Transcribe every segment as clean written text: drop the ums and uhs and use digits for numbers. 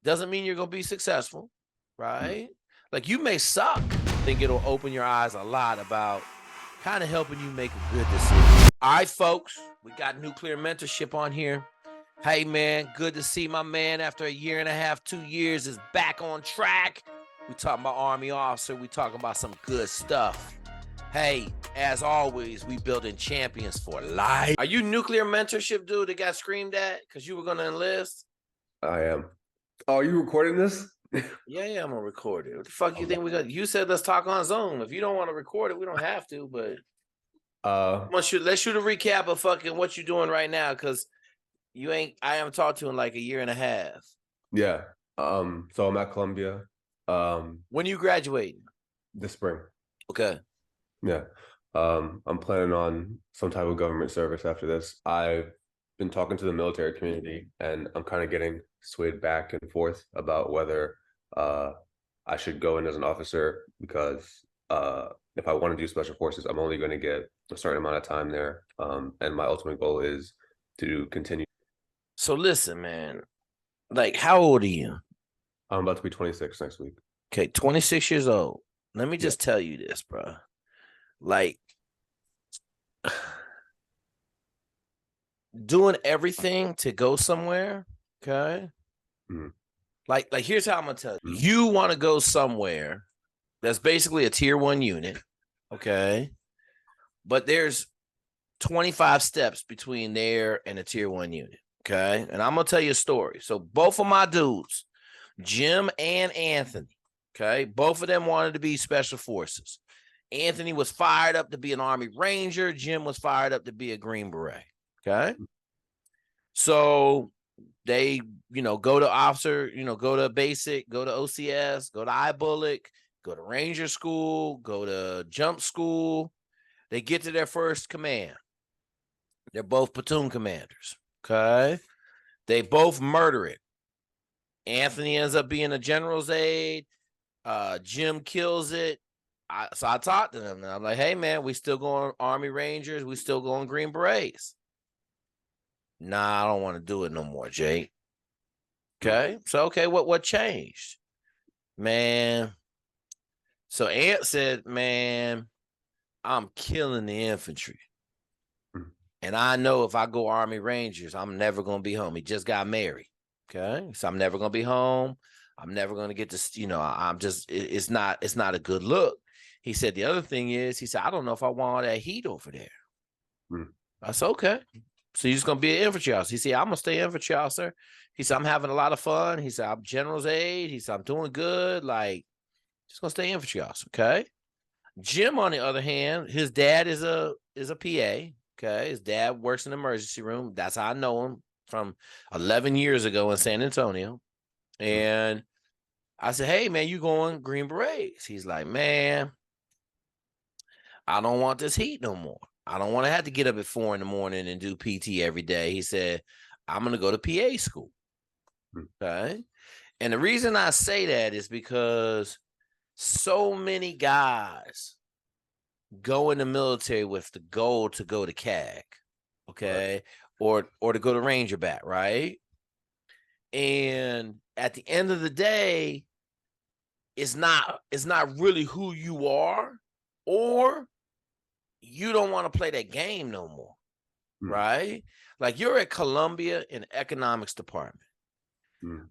Doesn't mean you're going to be successful, right? Like, you may suck. I think it'll open your eyes a lot about kind of helping you make a good decision. All right, folks, we got Nuclear Mentorship on here. Hey, man, good to see my man after a year and a half, 2 years is back on track. We talking about Army officer. We talking about some good stuff. Hey, as always, we building champions for life. Are you Nuclear Mentorship dude that got screamed at because you were going to enlist? I am. Oh, are you recording this? Yeah, I'm gonna record it. What the fuck you think we got? You said let's talk on Zoom. If you don't want to record it, we don't have to. But let's shoot a recap of fucking what you're doing right now, because I haven't talked to in like a year and a half. Yeah. So I'm at Columbia. When you graduating? This spring. Okay. Yeah. I'm planning on some type of government service after this. I've been talking to the military community, and I'm kind of getting swayed back and forth about whether I should go in as an officer, because if I want to do special forces, I'm only going to get a certain amount of time there. And my ultimate goal is to continue. So listen, man, like, how old are you? I'm about to be 26 next week. Okay, 26 years old. Let me just tell you this, bro. Like, doing everything to go somewhere, okay? Mm-hmm. Like here's how I'm gonna tell you. You want to go somewhere that's basically a tier 1 unit, okay? But there's 25 steps between there and a tier 1 unit, okay? And I'm gonna tell you a story. So both of my dudes, Jim and Anthony, okay, both of them wanted to be special forces. Anthony was fired up to be an Army Ranger. Jim was fired up to be a Green Beret, okay? So they, go to officer, go to basic, go to OCS, go to iBullet, go to Ranger school, go to jump school. They get to their first command. They're both platoon commanders, okay? They both murder it. Anthony ends up being a general's aide. Jim kills it. So I talked to them, and I'm like, hey, man, we still going Army Rangers. We still going Green Berets. Nah, I don't want to do it no more, Jake. Okay. So, what changed? Man. So Ant said, man, I'm killing the infantry. And I know if I go Army Rangers, I'm never going to be home. He just got married. Okay. So I'm never going to be home. I'm never going to get to, I'm just, it's not a good look. He said, the other thing is, he said, I don't know if I want all that heat over there. I said, okay. So you're just going to be an infantry officer. He said, I'm going to stay infantry officer. He said, I'm having a lot of fun. He said, I'm general's aide. He said, I'm doing good. Like, just going to stay infantry officer. Okay. Jim, on the other hand, his dad is a PA. Okay. His dad works in the emergency room. That's how I know him, from 11 years ago in San Antonio. And I said, hey, man, you going Green Berets? He's like, man, I don't want this heat no more. I don't want to have to get up at 4 a.m. and do PT every day. He said, I'm going to go to PA school. Okay. And the reason I say that is because so many guys go in the military with the goal to go to CAG, okay, right, or to go to Ranger Bat, right? And at the end of the day, it's not really who you are, or you don't want to play that game no more, right? Like, you're at Columbia in economics department.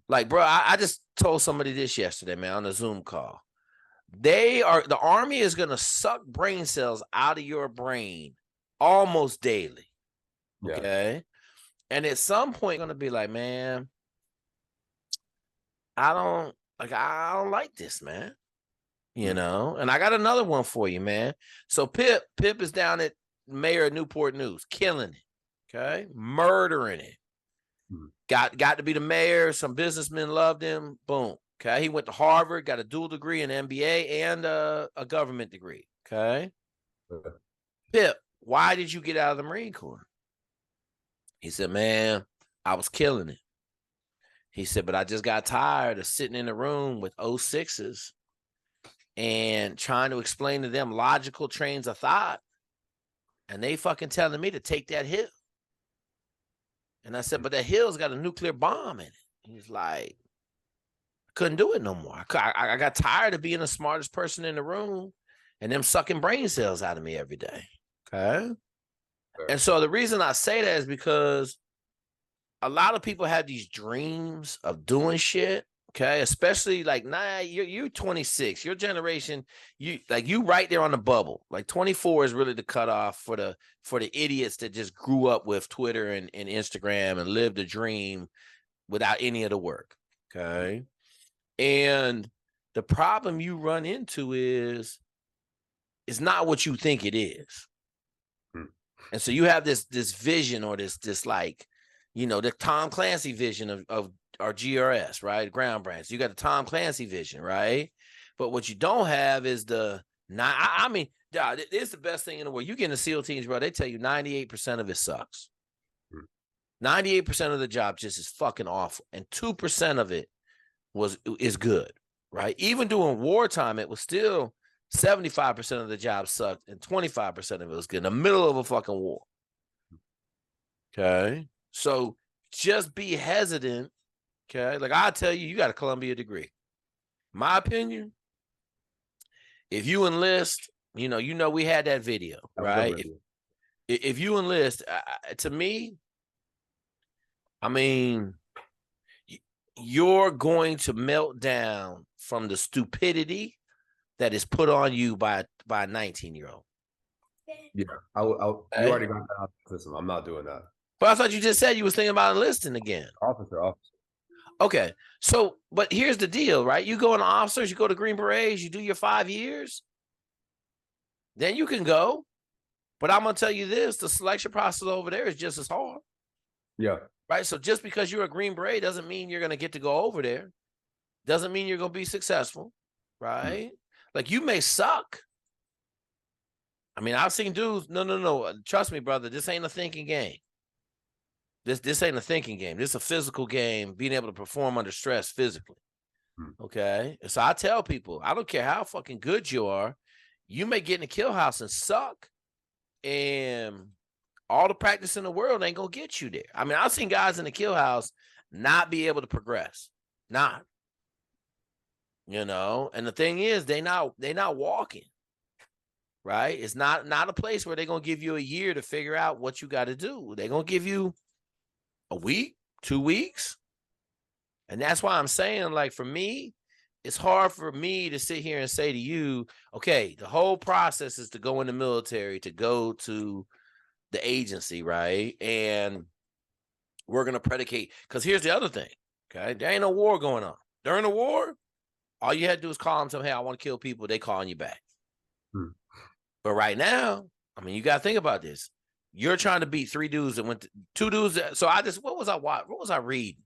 Like, bro, I just told somebody this yesterday, man, on a Zoom call. The Army is going to suck brain cells out of your brain almost daily. Okay. And at some point, going to be like, man, I don't like this, man. And I got another one for you, man. So Pip is down at mayor of Newport News, killing it. Okay. Murdering it. Got to be the mayor. Some businessmen loved him. Boom. Okay. He went to Harvard, got a dual degree, an MBA, and a government degree. Okay. Pip, why did you get out of the Marine Corps? He said, man, I was killing it. He said, but I just got tired of sitting in a room with 06s and trying to explain to them logical trains of thought. And they fucking telling me to take that hill. And I said, but that hill's got a nuclear bomb in it. He's like, Couldn't do it no more. I got tired of being the smartest person in the room and them sucking brain cells out of me every day. Okay. Sure. And so the reason I say that is because a lot of people have these dreams of doing shit. Okay. Especially like, you're 26, your generation, you right there on the bubble. Like 24 is really the cutoff for the idiots that just grew up with Twitter and Instagram and lived a dream without any of the work. Okay. And the problem you run into is it's not what you think it is. And so you have this vision or this like, the Tom Clancy vision of our GRS, right? Ground branch. You got the Tom Clancy vision, right? But what you don't have is it's the best thing in the world. You get in the SEAL teams, bro. They tell you 98% of it sucks. 98% of the job just is fucking awful. And 2% of it is good, right? Even during wartime, it was still 75% of the job sucked and 25% of it was good in the middle of a fucking war. Okay. So just be hesitant. Okay. Like I tell you, you got a Columbia degree. My opinion, if you enlist, we had that video, right? If you enlist, to me, I mean, you're going to melt down from the stupidity that is put on you by a 19-year-old. Yeah, you already got that out of the system. I'm not doing that. But I thought you just said you was thinking about enlisting again. Officer. Okay, so but here's the deal, right? You go into officers, you go to Green Berets, you do your 5 years, then you can go. But I'm gonna tell you this: the selection process over there is just as hard. Yeah. Right. So just because you're a Green Beret doesn't mean you're gonna get to go over there. Doesn't mean you're gonna be successful, right? Like you may suck. I mean, I've seen dudes. No. Trust me, brother. This ain't a thinking game. This ain't a thinking game. This is a physical game. Being able to perform under stress physically. Okay. And so I tell people, I don't care how fucking good you are, you may get in the kill house and suck, and all the practice in the world ain't gonna get you there. I mean, I've seen guys in the kill house not be able to progress. Not. And the thing is, they not walking. Right? It's not a place where they're gonna give you a year to figure out what you got to do. They're gonna give you a week, 2 weeks. And that's why I'm saying, like, for me, it's hard for me to sit here and say to you, okay, the whole process is to go in the military, to go to the agency, right? And we're going to predicate, because here's the other thing, okay? There ain't no war going on. During the war, all you had to do is call them, tell them, hey, I want to kill people. They calling you back. But right now, I mean, you got to think about this. You're trying to beat 3 dudes that went to 2 dudes. What was I reading?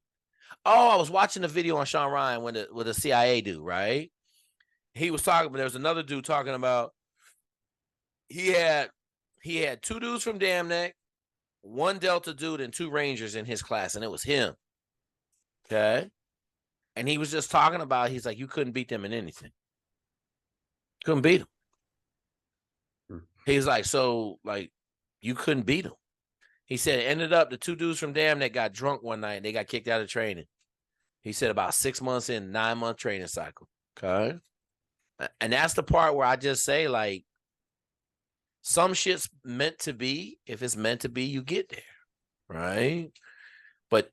Oh, I was watching a video on Sean Ryan with a CIA dude, right? He was talking, but there was another dude talking about he had 2 dudes from Dam Neck, 1 Delta dude, and 2 Rangers in his class, and it was him. Okay. And he was just talking about, he's like, you couldn't beat them in anything. Couldn't beat them. He's like, so, like, you couldn't beat them. He said it ended up the 2 dudes from Dam Neck got drunk one night and they got kicked out of training. He said about 6 months in, 9-month training cycle. Okay. And that's the part where I just say, like, some shit's meant to be. If it's meant to be, you get there. Right. But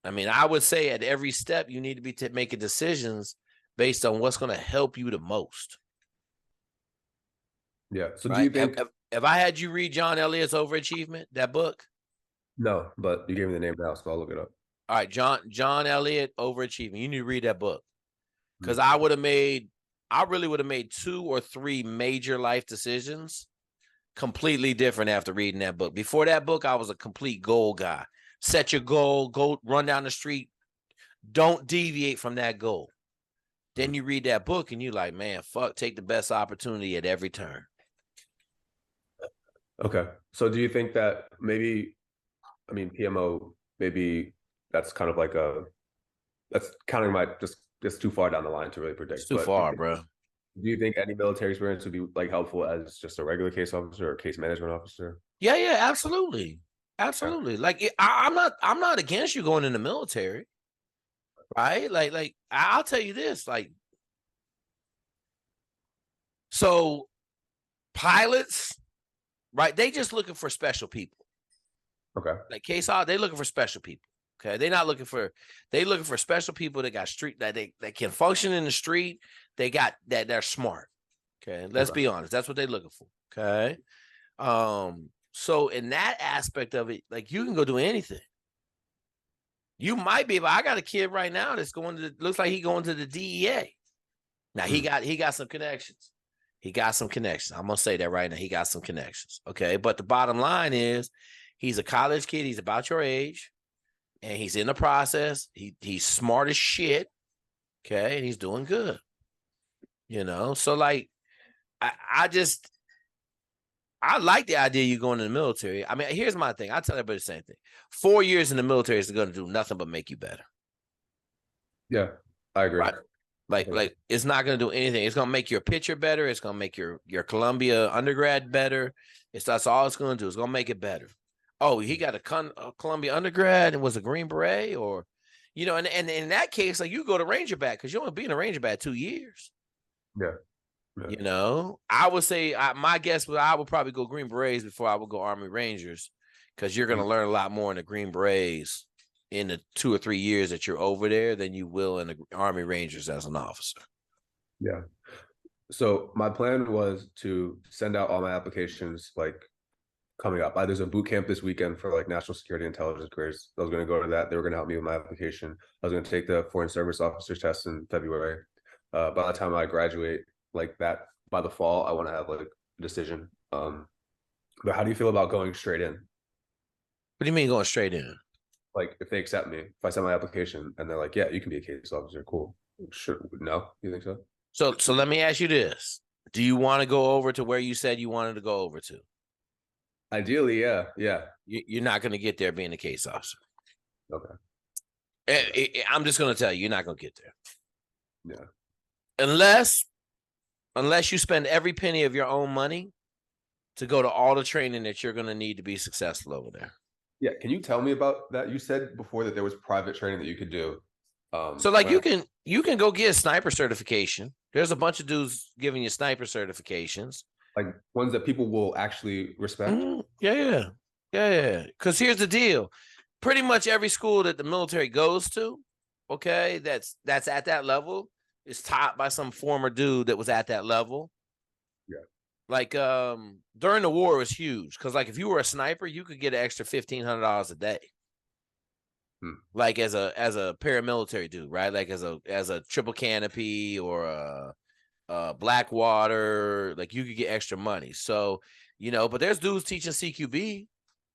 I mean, I would say at every step, you need to be making decisions based on what's going to help you the most. Yeah. So right? Do you think if I had you read John Elliott's Overachievement, that book? No, but you gave me the name now, so I'll look it up. All right, John Elliott, Overachievement. You need to read that book. Because I really would have made 2 or 3 major life decisions completely different after reading that book. Before that book, I was a complete goal guy. Set your goal, go run down the street. Don't deviate from that goal. Then you read that book and you're like, man, fuck, take the best opportunity at every turn. Okay. So do you think that maybe, I mean, PMO, maybe that's kind of like that's counting my, just too far down the line to really predict. It's too far, bro. Do you think any military experience would be like helpful as just a regular case officer or case management officer? Yeah, absolutely. Absolutely. Yeah. Like I'm not against you going in the military. right? Like I'll tell you this, like, so pilots, right? They just looking for special people. Okay. Like case out, they looking for special people. Okay, they looking for special people that got street that they can function in the street. They got that they're smart. Okay, let's be honest. That's what they're looking for. Okay. So in that aspect of it, like you can go do anything. You might be, but I got a kid right now that's looks like he going to the DEA. Now he got some connections. He got some connections. I'm gonna say that right now. He got some connections. Okay. But the bottom line is he's a college kid, he's about your age, and he's in the process. He's smart as shit. Okay, and he's doing good. So like I like the idea of you going in the military. I mean, here's my thing. I tell everybody the same thing. 4 years in the military is going to do nothing but make you better. Yeah, I agree. Right? Like it's not going to do anything. It's going to make your picture better. It's going to make your Columbia undergrad better. That's all it's going to do. It's going to make it better. Oh, he got a Columbia undergrad and was a Green Beret, or, and in that case, like you go to Rangerback because you only be in a Rangerback 2 years. Yeah. I would say my guess was I would probably go Green Berets before I would go Army Rangers, because you're going to learn a lot more in the Green Berets in the 2 or 3 years that you're over there than you will in the Army Rangers as an officer. Yeah. So my plan was to send out all my applications like coming up. There's a boot camp this weekend for like national security intelligence careers. I was going to go to that. They were going to help me with my application. I was going to take the foreign service officers test in February. By the time I graduate, like that by the fall, I want to have like a decision. But how do you feel about going straight in? What do you mean going straight in? Like if they accept me, if I send my application and they're like, yeah, you can be a case officer, cool. Sure. No, you think so? So let me ask you this. Do you want to go over to where you said you wanted to go over to? Ideally, yeah. You're not going to get there being a case officer. Okay. I'm just going to tell you, you're not going to get there. Yeah. Unless you spend every penny of your own money to go to all the training that you're going to need to be successful over there. Yeah. Can you tell me about that? You said before that there was private training that you could do. So like you can go get a sniper certification. There's a bunch of dudes giving you sniper certifications. Like ones that people will actually respect? Yeah. Because here's the deal. Pretty much every school that the military goes to, okay, that's at that level is taught by some former dude that was at that level. Yeah. Like during the war, it was huge. Because like if you were a sniper, you could get an extra $1,500 a day. Like as a paramilitary dude, right? Like as a triple canopy or a Blackwater, like you could get extra money. So, but there's dudes teaching CQB.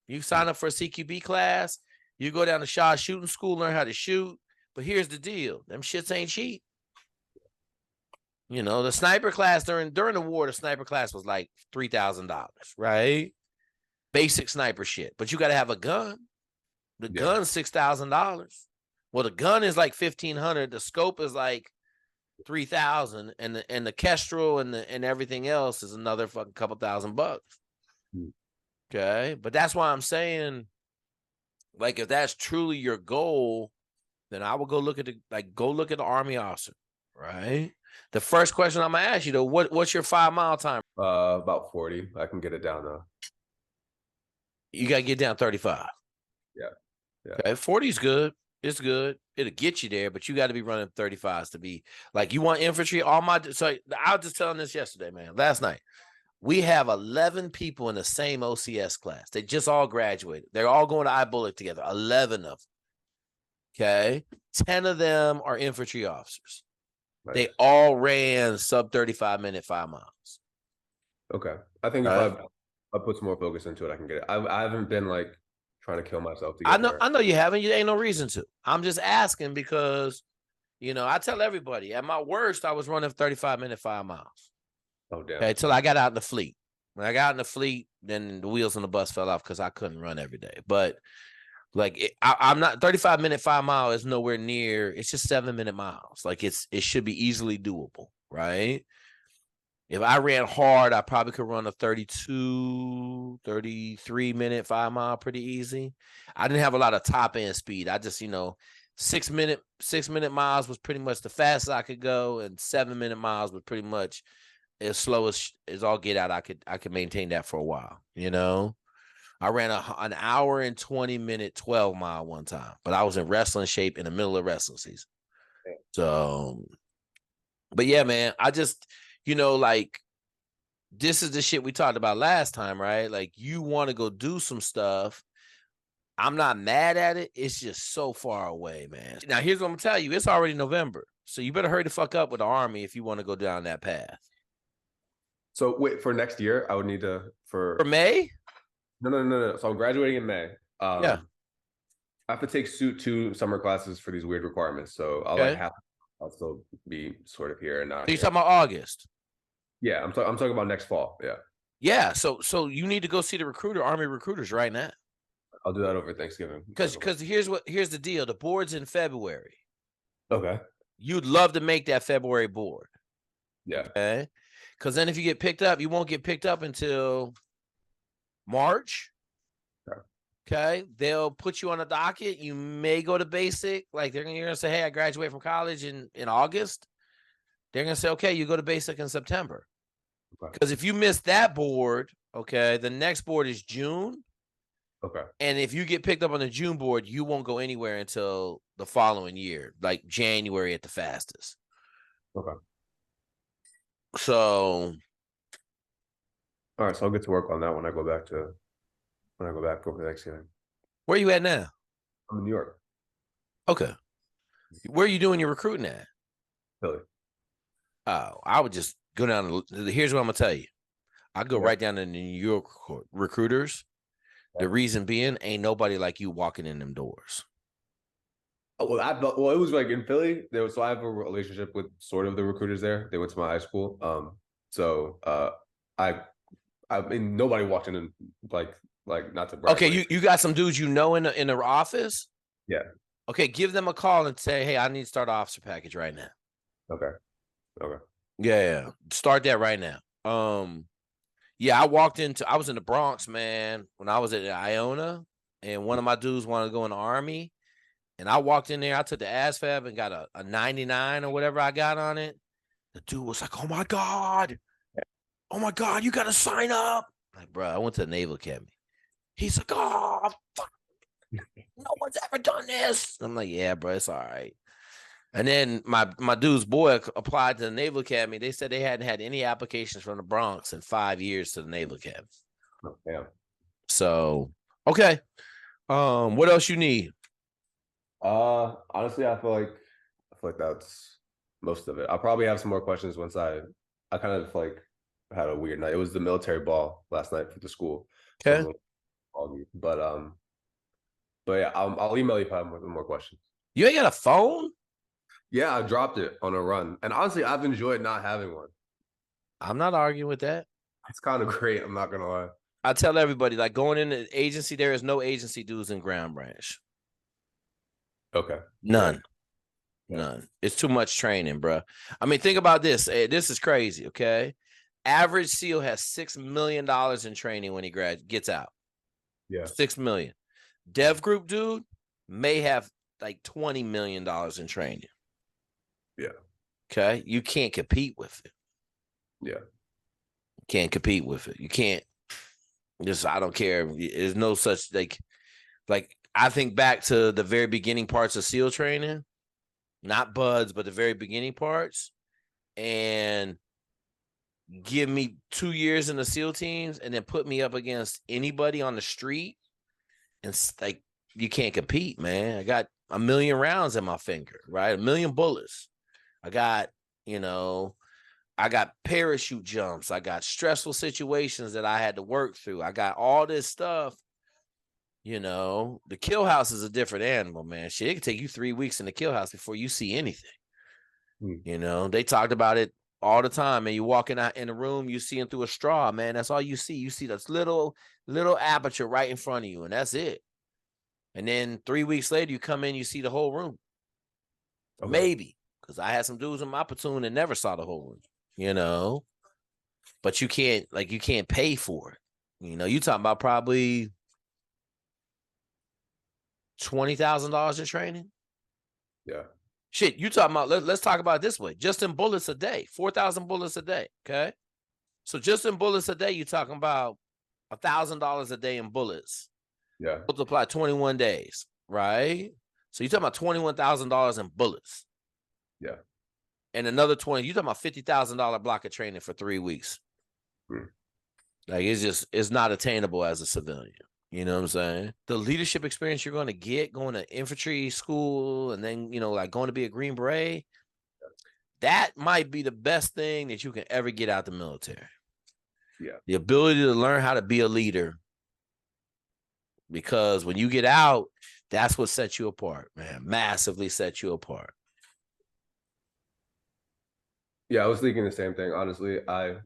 You sign up for a CQB class, you go down to Shaw shooting school, learn how to shoot. But here's the deal. Them shits ain't cheap. The sniper class during the war, the sniper class was like $3,000, right? Basic sniper shit. But you got to have a gun. The gun's $6,000. Well, the gun is like $1,500. The scope is like $3,000, and the Kestrel and everything else is another fucking couple $1,000. Okay, but that's why I'm saying, like, if that's truly your goal, then I will go look at the Army officer, right? The first question I'm gonna ask you though, what's your 5 mile time? About 40. I can get it down though. You gotta get down 35. Yeah. Okay, 40 is good. It's good. It'll get you there, but you got to be running 35s to be like, you want infantry. So I was just telling this yesterday, man, last night. We have 11 people in the same OCS class. They just all graduated. They're all going to iBullet together. 11 of them. Okay. 10 of them are infantry officers. Nice. They all ran sub 35-minute 5 miles. Okay. I think if I put some more focus into it, I can get it. I haven't been like trying to kill myself to get there. I know you haven't. You ain't no reason to. I'm just asking because, I tell everybody at my worst, I was running 35-minute 5 miles. Oh, damn. Okay, until I got out in the fleet. When I got out in the fleet, then the wheels on the bus fell off because I couldn't run every day. But like I'm not 35-minute 5 mile is nowhere near. It's just 7-minute miles. Like it should be easily doable, right? If I ran hard, I probably could run a 32, 33-minute 5 mile pretty easy. I didn't have a lot of top end speed. I just, 6-minute miles was pretty much the fastest I could go, and 7-minute miles was pretty much as slow as all get out. I could maintain that for a while. You know, I ran an hour and 20-minute 12-mile one time, but I was in wrestling shape in the middle of wrestling season. So, but yeah, man, I just, like, this is the shit we talked about last time, right? Like, you want to go do some stuff. I'm not mad at it. It's just so far away, man. Now, here's what I'm gonna tell you. It's already November. So you better hurry the fuck up with the Army if you want to go down that path. So wait, for next year, I would need to For May? No. So I'm graduating in May. Yeah. I have to take 2 summer classes for these weird requirements. So I'll still be sort of here and not. So you're talking about August? Yeah, I'm talking about next fall. Yeah. Yeah. So you need to go see the Army recruiters right now. I'll do that over Thanksgiving. Because here's the deal. The board's in February. Okay. You'd love to make that February board. Yeah. Okay. Because then if you get picked up, you won't get picked up until March. Okay. They'll put you on a docket. You may go to basic. Like you're gonna say, hey, I graduated from college in August. They're gonna say, okay, you go to basic in September. Because if you miss that board, okay, the next board is June. Okay. And if you get picked up on the June board, you won't go anywhere until the following year, like January at the fastest. Okay. So, all right. So I'll get to work on that when I go back over Thanksgiving. Where are you at now? I'm in New York. Okay. Where are you doing your recruiting at? Philly. Oh, I would just go down. Here's what I'm gonna tell you. I go right down to the New York recruiters. The reason being, ain't nobody like you walking in them doors. Oh, well, it was like in Philly. So I have a relationship with sort of the recruiters there. They went to my high school. I mean, nobody walked in and like not to brag. Okay, you got some dudes in the office. Yeah. Okay, give them a call and say, hey, I need to start an officer package right now. Okay. Yeah. Start that right now. Yeah, I was in the Bronx, man, when I was at Iona, and one of my dudes wanted to go in the Army, and I walked in there, I took the ASVAB and got a 99 or whatever I got on it. The dude was like, oh my God, you got to sign up. Like, bro, I went to the Naval Academy. He's like, oh, fuck. No one's ever done this. I'm like, yeah, bro, it's all right. And then my dude's boy applied to the Naval Academy. They said they hadn't had any applications from the Bronx in 5 years to the Naval Academy. Oh, yeah. So, okay. What else you need? Honestly, I feel like that's most of it. I'll probably have some more questions once I kind of like had a weird night. It was the military ball last night for the school. Okay. But yeah, I'll email you if I have more questions. You ain't got a phone? Yeah, I dropped it on a run. And honestly, I've enjoyed not having one. I'm not arguing with that. It's kind of great. I'm not going to lie. I tell everybody, like, going into the agency, there is no agency dues in Ground Branch. Okay. None. It's too much training, bro. I mean, think about this. This is crazy, okay? Average SEAL has $6 million in training when he gets out. Yeah. $6 million. Dev group dude may have like $20 million in training. Yeah. Okay. You can't compete with it. Yeah. Can't compete with it. You can't. I don't care. There's no such like I think back to the very beginning parts of SEAL training, not buds, but the very beginning parts, and give me 2 years in the SEAL teams and then put me up against anybody on the street. And like, you can't compete, man. I got 1 million rounds in my finger, right? 1 million bullets. I got parachute jumps. I got stressful situations that I had to work through. I got all this stuff. The kill house is a different animal, man. Shit, it can take you 3 weeks in the kill house before you see anything. They talked about it all the time, and you walking out in the room, you seeing through a straw, man. That's all you see. You see this little aperture right in front of you, and that's it. And then 3 weeks later, you come in, you see the whole room. Okay. Maybe, because I had some dudes in my platoon that never saw the whole room, but you can't pay for it. You talking about probably $20,000 in training. Yeah. Shit, you talking about, let's talk about it this way. Just in bullets a day, 4,000 bullets a day. Okay. So just in bullets a day, you're talking about $1,000 a day in bullets. Yeah. Multiply 21 days, right? So you're talking about $21,000 in bullets. Yeah. And another 20, you're talking about $50,000 block of training for 3 weeks. Like it's not attainable as a civilian. You know what I'm saying? The leadership experience you're going to get going to infantry school and then, like going to be a Green Beret, that might be the best thing that you can ever get out the military. Yeah. The ability to learn how to be a leader. Because when you get out, that's what sets you apart, man. Massively sets you apart. Yeah, I was thinking the same thing. Honestly, I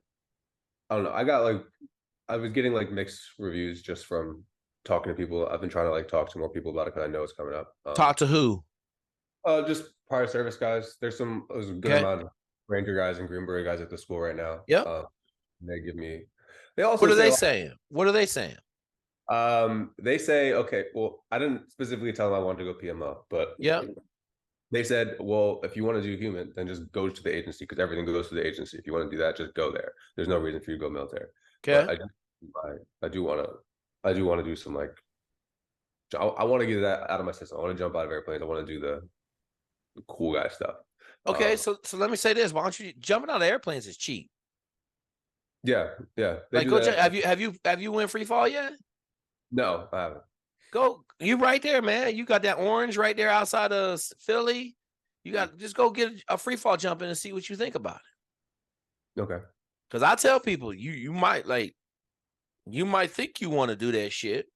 don't know. I was getting like mixed reviews just from talking to people. I've been trying to like talk to more people about it because I know it's coming up. Talk to who? Just prior service guys. There's a good amount of Ranger guys and Green Beret guys at the school right now. Yep. They also What are they saying? What are they saying? They say, okay, well, I didn't specifically tell them I wanted to go PMO, but yeah, they said, well, if you want to do human, then just go to the agency because everything goes to the agency. If you want to do that, just go there. There's no reason for you to go military. Okay. But I do want to do some like, I want to get that out of my system. I want to jump out of airplanes. I want to do the cool guy stuff. Okay, so let me say this: why don't you jumping out of airplanes is cheap? Yeah. Like, have you went free fall yet? No, I haven't. Go, you right there, man. You got that orange right there outside of Philly. You got just go get a free fall jump in and see what you think about it. Okay. Because I tell people you might think you want to do that shit.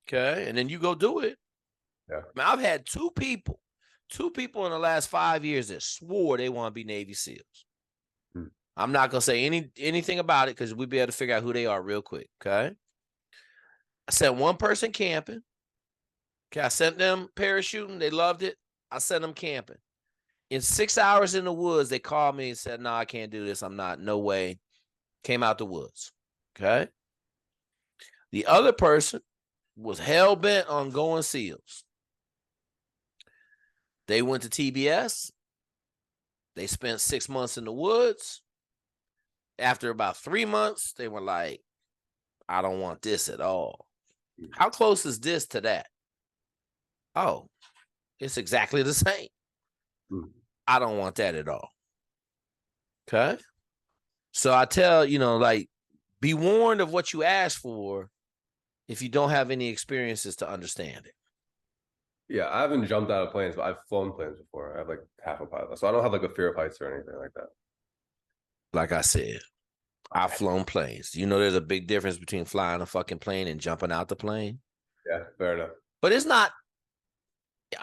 Okay, and then you go do it. Yeah. I mean, I've had two people in the last 5 years that swore they want to be Navy SEALs. I'm not gonna say anything about it because we'll be able to figure out who they are real quick. Okay. I sent one person camping. Okay, I sent them parachuting. They loved it. I sent them camping. In 6 hours in the woods, they called me and said, "No, I can't do this. I'm not. No way." Came out the woods. Okay. The other person was hell bent on going SEALs. They went to TBS. They spent 6 months in the woods. After about 3 months, they were like, "I don't want this at all." How close is this to that? Oh, it's exactly the same. I don't want that at all. Okay. So I tell, like, be warned of what you ask for if you don't have any experiences to understand it. Yeah, I haven't jumped out of planes, but I've flown planes before. I have like half a pilot. So I don't have like a fear of heights or anything like that. Like I said, I've flown planes. There's a big difference between flying a fucking plane and jumping out the plane. Yeah, fair enough. But it's not,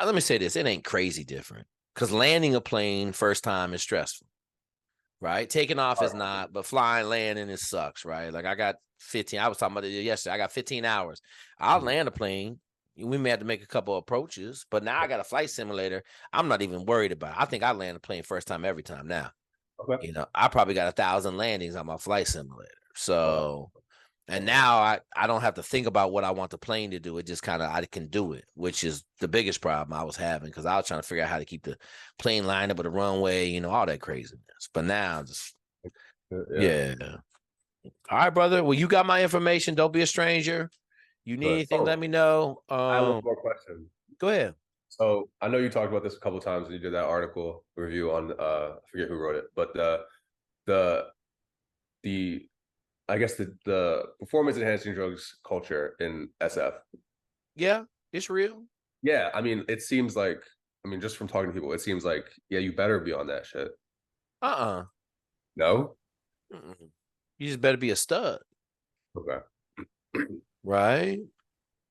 let me say this, it ain't crazy different. Because landing a plane first time is stressful, right? Taking off is not, but flying, landing, it sucks, right? Like I got 15, I was talking about it yesterday, I got 15 hours. I'll land a plane. We may have to make a couple of approaches, but now I got a flight simulator. I'm not even worried about it. I think I land a plane first time every time now. Okay. I probably got 1,000 landings on my flight simulator. So, and now I don't have to think about what I want the plane to do. It just I can do it, which is the biggest problem I was having because I was trying to figure out how to keep the plane lined up with the runway, all that craziness. But now just, yeah. All right, brother. Well, you got my information. Don't be a stranger. You need anything, let me know. I have one more question. Go ahead. So I know you talked about this a couple of times when you did that article review on I forget who wrote it, but the I guess the performance enhancing drugs culture in SF. Yeah, it's real. Yeah, I mean, it seems like just from talking to people, it seems like you better be on that shit. No. You just better be a stud. Okay. Right.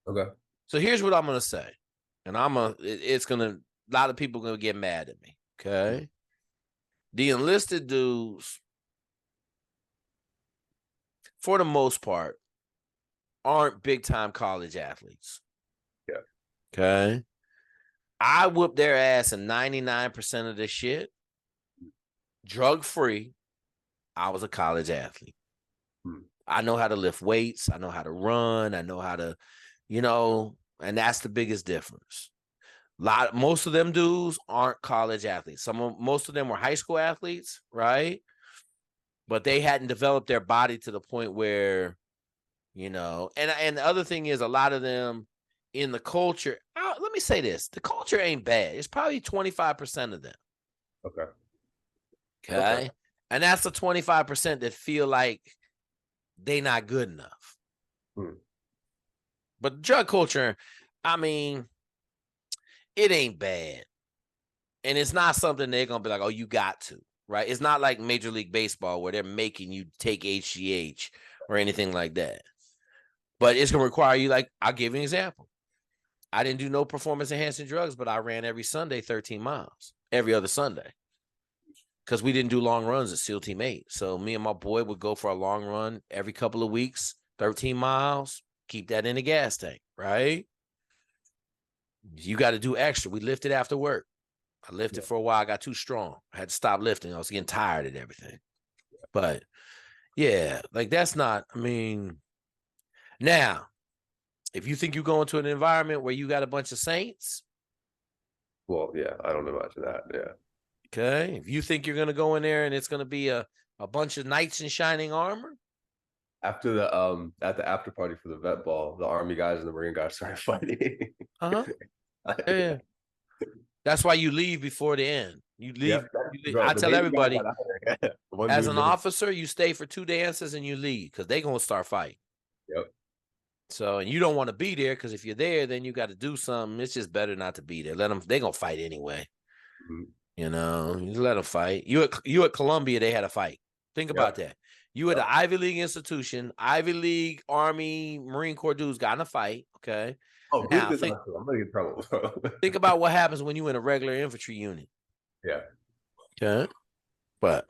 Okay. So here's what I'm gonna say, and a lot of people gonna get mad at me. Okay. The enlisted dudes, for the most part, aren't big time college athletes. Yeah. Okay. I whoop their ass in 99% of this shit. Drug free. I was a college athlete. I know how to lift weights. I know how to run. I know how to, and that's the biggest difference. Most of them dudes aren't college athletes. Most of them were high school athletes, right? But they hadn't developed their body to the point where, and the other thing is a lot of them in the culture. Let me say this: the culture ain't bad. It's probably 25% of them. Okay. And that's the 25% that feel like they not good enough. But drug culture, I mean, it ain't bad. And it's not something they're going to be like, oh, you got to, right? It's not like Major League Baseball where they're making you take HGH or anything like that. But it's going to require you, like, I'll give you an example. I didn't do no performance enhancing drugs, but I ran every Sunday 13 miles, every other Sunday. Because we didn't do long runs at SEAL Team 8. So me and my boy would go for a long run every couple of weeks, 13 miles, keep that in the gas tank, right? You got to do extra. We lifted after work. I lifted for a while. I got too strong. I had to stop lifting. I was getting tired and everything. But, yeah, like that's not, now, if you think you go into an environment where you got a bunch of saints. Well, yeah, I don't imagine that, yeah. Okay, if you think you're going to go in there and it's going to be a bunch of knights in shining armor. After the at the after party for the vet ball, the Army guys and the Marine guys started fighting. Yeah. That's why you leave before the end. You leave. I tell everybody, as an officer, you stay for 2 dances and you leave because they're going to start fighting. Yep. So, and you don't want to be there because if you're there, then you got to do something. It's just better not to be there. Let them. They're going to fight anyway. You let them fight. You at Columbia, they had a fight. Think about that. You at the Ivy League institution, Ivy League, Army, Marine Corps dudes got in a fight. Okay. Oh, now, I'm gonna get in trouble. Think about what happens when you in a regular infantry unit. Yeah. Okay. But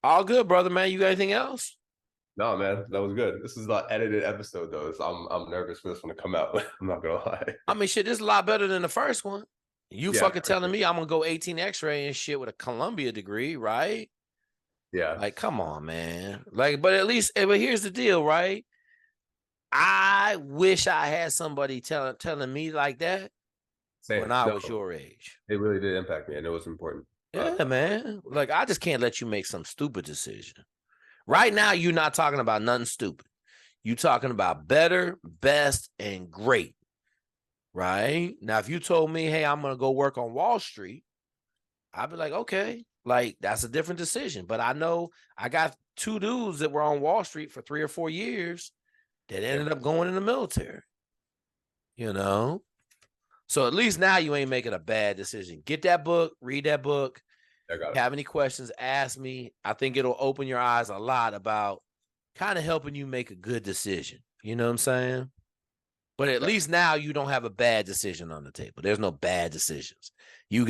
all good, brother, man. You got anything else? No, man, that was good. This is the edited episode, though. So I'm nervous for this one to come out. I'm not gonna lie. Shit, this is a lot better than the first one. You fucking telling me I'm gonna go 18 X-ray and shit with a Columbia degree, right? Yeah. Like, come on, man. Like, but at least, but here's the deal, right? I wish I had somebody telling me like that when I was your age. It really did impact me, and it was important. Yeah, man. Like, I just can't let you make some stupid decision. Right now, you're not talking about nothing stupid. You're talking about better, best, and great. Right now, if you told me, hey, I'm going to go work on Wall Street, I'd be like, okay, like that's a different decision. But I know I got 2 dudes that were on Wall Street for 3 or 4 years that ended up going in the military, So at least now you ain't making a bad decision. Get that book, read that book. Have any questions, ask me. I think it'll open your eyes a lot about kind of helping you make a good decision. You know what I'm saying? But at least now you don't have a bad decision on the table. There's no bad decisions. You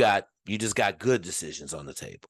just got good decisions on the table.